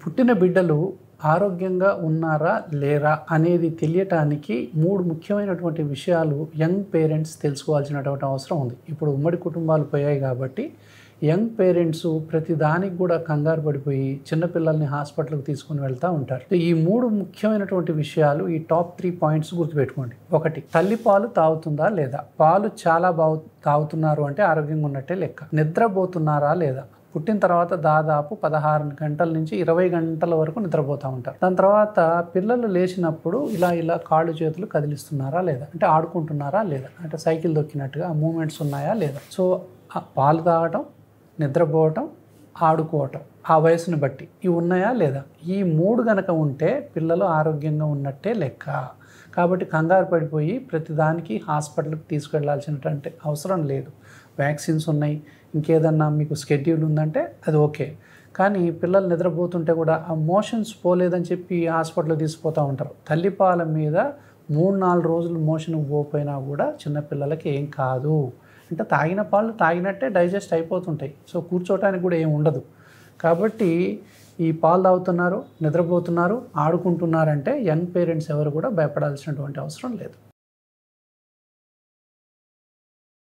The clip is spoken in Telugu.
పుట్టిన బిడ్డలు ఆరోగ్యంగా ఉన్నారా లేరా అనేది తెలియటానికి 3 ముఖ్యమైనటువంటి విషయాలు యంగ్ పేరెంట్స్ తెలుసుకోవాల్సినటువంటి అవసరం ఉంది. ఇప్పుడు ఉమ్మడి కుటుంబాలు పోయాయి కాబట్టి యంగ్ పేరెంట్స్ ప్రతి దానికి కూడా కంగారు పడిపోయి చిన్నపిల్లల్ని హాస్పిటల్కి తీసుకుని వెళ్తూ ఉంటారు. ఈ 3 ముఖ్యమైనటువంటి విషయాలు, ఈ టాప్ 3 పాయింట్స్ గుర్తుపెట్టుకోండి. 1, తల్లి పాలు తాగుతుందా లేదా? పాలు చాలా తాగుతున్నారు అంటే ఆరోగ్యంగా ఉన్నట్టే లెక్క. నిద్రపోతున్నారా లేదా? పుట్టిన తర్వాత దాదాపు 16 గంటల నుంచి 20 గంటల వరకు నిద్రపోతూ ఉంటారు. దాని తర్వాత పిల్లలు లేచినప్పుడు ఇలా కాళ్ళు చేతులు కదిలిస్తున్నారా లేదా, అంటే ఆడుకుంటున్నారా లేదా, అంటే సైకిల్ దొక్కినట్టుగా మూమెంట్స్ ఉన్నాయా లేదా. సో పాలు తాగటం, నిద్రపోవటం, ఆడుకోవటం ఆ వయసుని బట్టి ఇవి ఉన్నాయా లేదా, ఈ 3 గనక ఉంటే పిల్లలు ఆరోగ్యంగా ఉన్నట్టే లెక్క. కాబట్టి కంగారు పడిపోయి ప్రతిదానికి హాస్పిటల్కి తీసుకెళ్లాల్సినటువంటి అవసరం లేదు. వ్యాక్సిన్స్ ఉన్నాయి, ఇంకేదన్నా మీకు స్కెడ్యూల్ ఉందంటే అది ఓకే. కానీ పిల్లలు నిద్రపోతుంటే కూడా ఆ మోషన్స్ పోలేదని చెప్పి హాస్పిటల్కి తీసుకుపోతూ ఉంటారు. తల్లిపాల మీద 3-4 రోజులు మోషన్ పోకపోయినా కూడా చిన్నపిల్లలకి ఏం కాదు. అంటే తాగిన పాలు తాగినట్టే డైజెస్ట్ అయిపోతుంటాయి. సో కూర్చోటానికి కూడా ఏం ఉండదు. కాబట్టి ఈ పాలు తాగుతున్నారు, నిద్రపోతున్నారు, ఆడుకుంటున్నారంటే యంగ్ పేరెంట్స్ ఎవరు కూడా భయపడాల్సినటువంటి అవసరం లేదు.